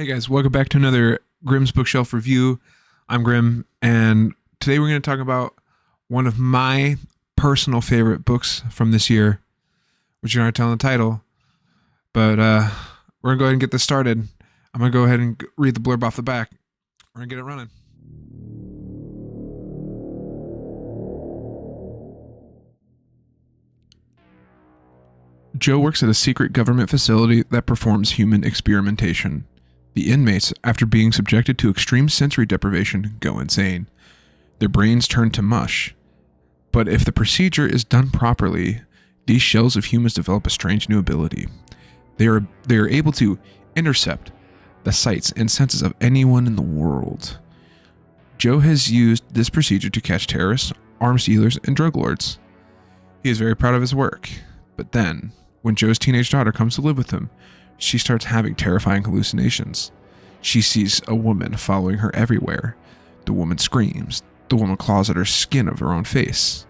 Hey guys, welcome back to another Grimm's Bookshelf review. I'm Grimm, and today we're going to talk about one of my personal favorite books from this year, which you're not telling the title, but we're going to go ahead and get this started. I'm going to go ahead and read the blurb off the back. We're going to get it running. Joe works at a secret government facility that performs human experimentation. The inmates, after being subjected to extreme sensory deprivation, go insane. Their brains turn to mush. But if the procedure is done properly, these shells of humans develop a strange new ability. They are able to intercept the sights and senses of anyone in the world. Joe has used this procedure to catch terrorists, arms dealers, and drug lords. He is very proud of his work. But then, when Joe's teenage daughter comes to live with him, she starts having terrifying hallucinations. She sees a woman following her everywhere. The woman screams. The woman claws at her skin of her own face.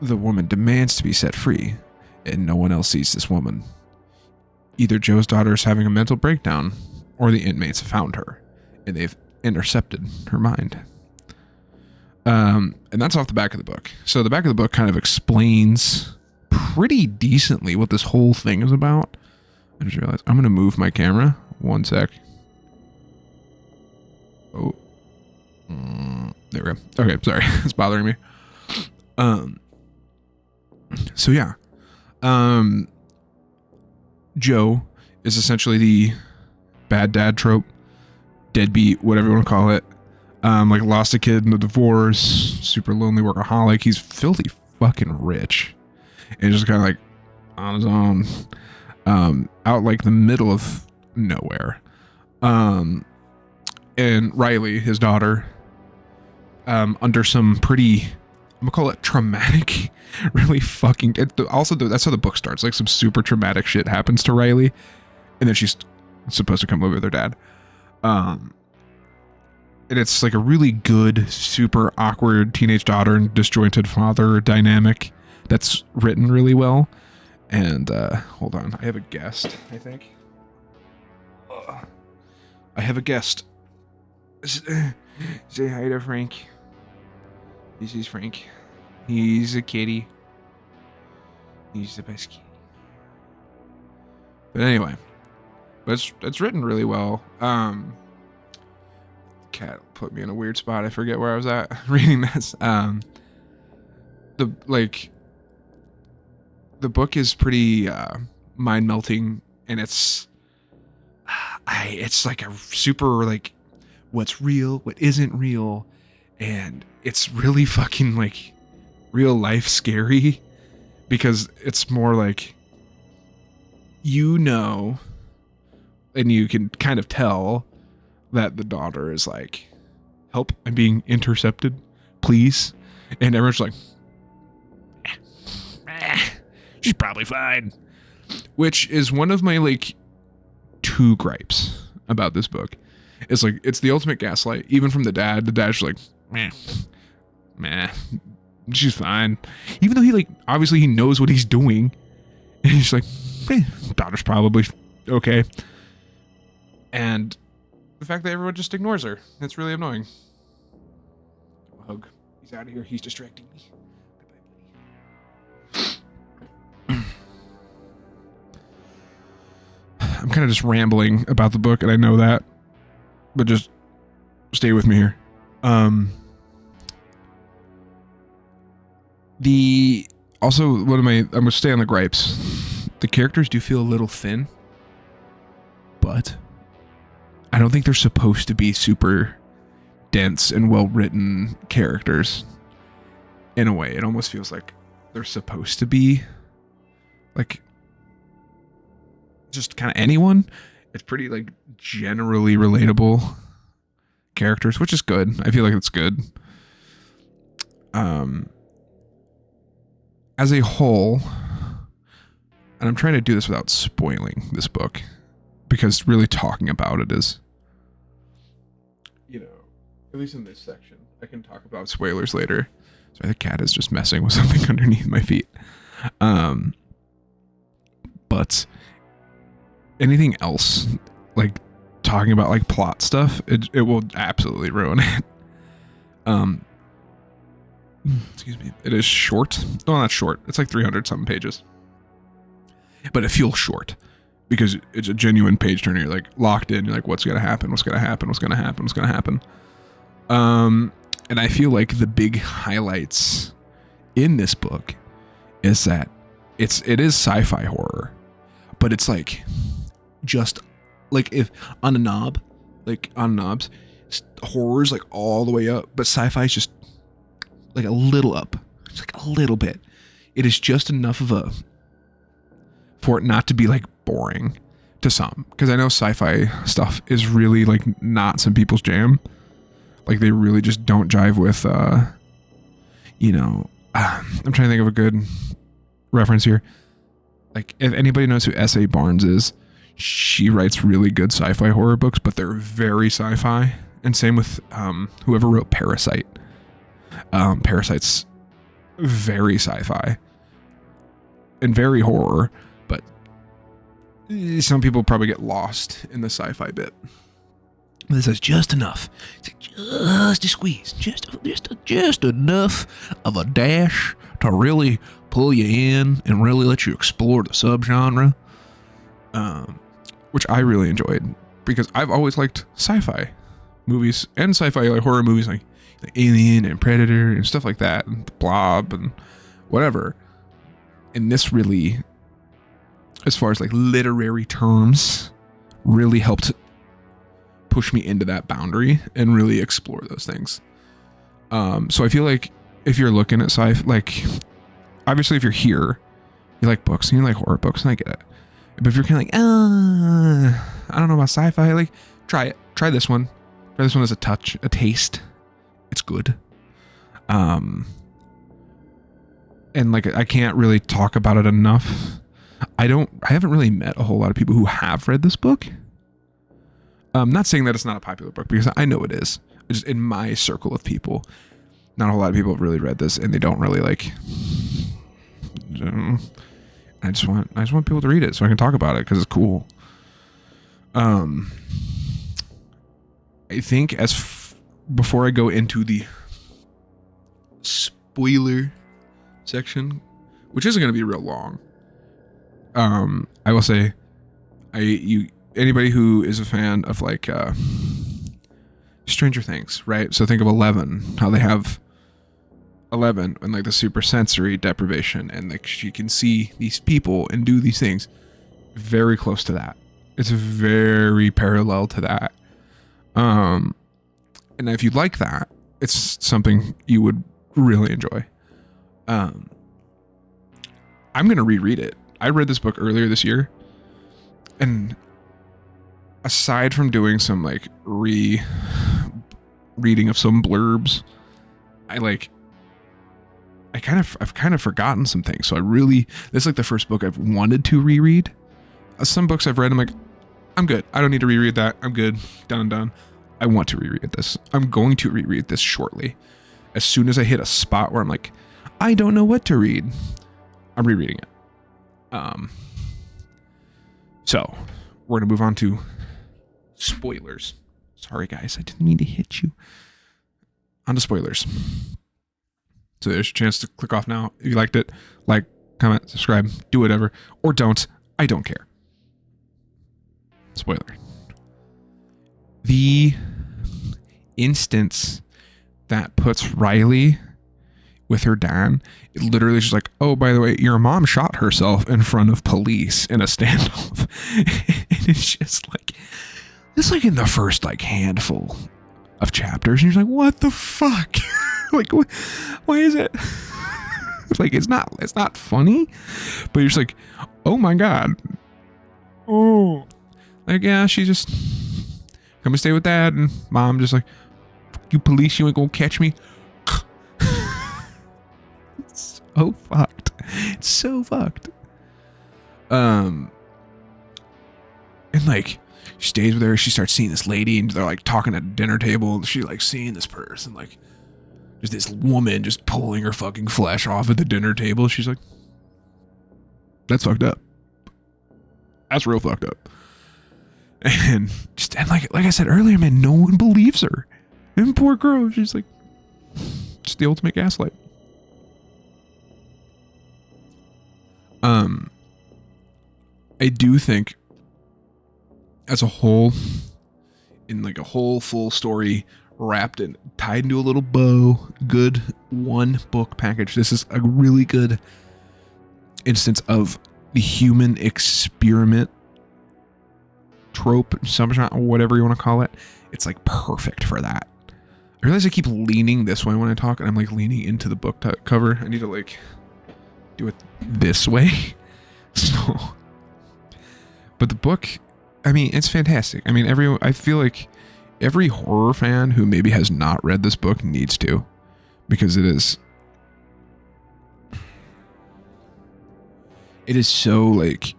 The woman demands to be set free, and no one else sees this woman. Either Joe's daughter is having a mental breakdown, or the inmates have found her, and they've intercepted her mind. And that's off the back of the book. So the back of the book kind of explains pretty decently what this whole thing is about. I just realized I'm going to move my camera. One sec. Oh. There we go. Okay, sorry. It's bothering me. So yeah. Joe is essentially the bad dad trope. Deadbeat, whatever you want to call it. Like lost a kid in a divorce. Super lonely workaholic. He's filthy fucking rich. And just kind of like on his own. Out like the middle of nowhere. And Riley, his daughter, under some pretty, I'm gonna call it traumatic, really fucking, that's how the book starts. Like some super traumatic shit happens to Riley, and then she's supposed to come live with her dad. And it's like a really good, super awkward teenage daughter and disjointed father dynamic that's written really well. And hold on, I have a guest, I think. I have a guest. Say hi to Frank. This is Frank. He's a kitty. He's the best kitty. But anyway, it's written really well. Cat put me in a weird spot. I forget where I was at reading this. The book is pretty mind melting, and it's like a super like what's real, what isn't real, and it's really fucking like real life scary because it's more like and you can kind of tell that the daughter is like, help, I'm being intercepted, please, and everyone's like, she's probably fine. Which is one of my like two gripes about this book. It's like it's the ultimate gaslight, even from the dad. The dad's like, meh, she's fine. Even though he like obviously he knows what he's doing. And he's like, daughter's probably okay. And the fact that everyone just ignores her, that's really annoying. Hug. He's out of here, he's distracting me. I'm kind of just rambling about the book, and I know that, but just stay with me here. I'm gonna stay on the gripes. The characters do feel a little thin, but I don't think they're supposed to be super dense and well-written characters. In a way, it almost feels like they're supposed to be like just kind of anyone. It's pretty like generally relatable characters, which is good. I feel like it's good. As a whole, and I'm trying to do this without spoiling this book, because really talking about it is, at least in this section, I can talk about spoilers later. Sorry, the cat is just messing with something underneath my feet. But anything else, like talking about like plot stuff, it will absolutely ruin it. Excuse me. It is short. Well, not short. It's like 300 something pages. But it feels short because it's a genuine page turner. You're like locked in. You're like, what's going to happen? What's going to happen? What's going to happen? What's going to happen? And I feel like the big highlights in this book is that it is sci-fi horror, but it's like just like if on a knob, like on knobs, horror's like all the way up, but sci-fi is just like a little up. It's like a little bit. It is just enough of for it not to be like boring to some, because I know sci-fi stuff is really like not some people's jam. Like they really just don't jive with I'm trying to think of a good reference here. Like if anybody knows who S.A. Barnes is, she writes really good sci-fi horror books, but they're very sci-fi. And same with whoever wrote Parasite. Parasite's very sci-fi and very horror, but some people probably get lost in the sci-fi bit. This is just enough. It's like just a squeeze, just enough of a dash to really pull you in and really let you explore the subgenre, which I really enjoyed because I've always liked sci-fi movies and sci-fi like horror movies like Alien and Predator and stuff like that, and The Blob and whatever. And this really, as far as like literary terms, really helped push me into that boundary and really explore those things. So I feel like if you're looking at sci-fi, like obviously if you're here, you like books and you like horror books, and I get it. But if you're kind of like, I don't know about sci-fi, like try it. Try this one. Try this one as a taste. It's good. And like I can't really talk about it enough. I haven't really met a whole lot of people who have read this book. I'm not saying that it's not a popular book because I know it is. Just in my circle of people, not a whole lot of people have really read this, and they don't really like. I just want people to read it so I can talk about it because it's cool. I think before I go into the spoiler section, which isn't going to be real long, I will say, anybody who is a fan of like Stranger Things, right? So think of 11, how they have 11 and like the super sensory deprivation, and like she can see these people and do these things. Very close to that. It's very parallel to that. And if you like that, it's something you would really enjoy. I'm going to reread it. I read this book earlier this year, and aside from doing some like reading of some blurbs, I've kind of forgotten some things. So this is like the first book I've wanted to reread. Some books I've read, I'm like, I'm good. I don't need to reread that. I'm good. Done. I want to reread this. I'm going to reread this shortly. As soon as I hit a spot where I'm like, I don't know what to read, I'm rereading it. So we're going to move on to spoilers. Sorry guys, I didn't mean to hit you. On to spoilers. So there's a chance to click off now. If you liked it, like, comment, subscribe, do whatever, or don't. I don't care. Spoiler. The instance that puts Riley with her dad, it literally is just like, oh, by the way, your mom shot herself in front of police in a standoff. And it's just like, it's like in the first like handful of chapters, and you're like, what the fuck? Like, why is it? Like, it's not funny, but you're just like, oh my god. Oh, like, yeah, she just come and stay with dad, and mom just like, you police, you ain't gonna catch me. It's so fucked. It's so fucked. And like, she stays with her. She starts seeing this lady, and they're like talking at a dinner table. She like seeing this person, like just this woman just pulling her fucking flesh off at the dinner table. She's like, that's fucked up. That's real fucked up. And like I said earlier, man, no one believes her. And poor girl, she's like, just the ultimate gaslight. I do think, as a whole, in like a whole full story wrapped and tied into a little bow, good one book package. This is a really good instance of the human experiment trope, whatever you want to call it. It's like perfect for that. I realize I keep leaning this way when I talk, and I'm like leaning into the book cover. I need to like do it this way. So, but the book, I mean, it's fantastic. I mean, I feel like every horror fan who maybe has not read this book needs to, because it is so like,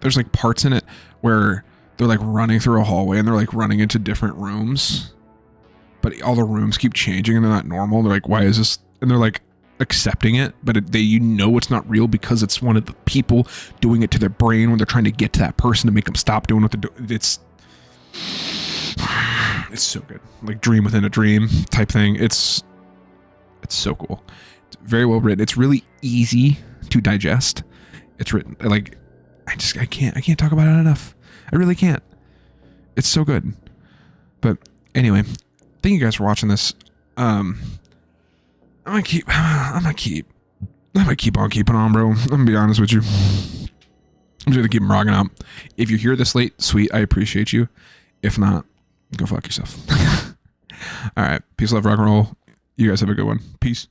there's like parts in it where they're like running through a hallway and they're like running into different rooms, but all the rooms keep changing and they're not normal. They're like, why is this? And they're like accepting it, but it's not real because it's one of the people doing it to their brain when they're trying to get to that person to make them stop doing what they're doing. It's so good. Like dream within a dream type thing. It's so cool. It's very well written. It's really easy to digest. It's written like, I can't talk about it enough. I really can't. It's so good. But anyway, thank you guys for watching this. I'm gonna keep on keeping on, bro. I'm gonna be honest with you. I'm just gonna keep rocking out. If you're here this late, sweet, I appreciate you. If not, go fuck yourself. All right. Peace, love, rock and roll. You guys have a good one. Peace.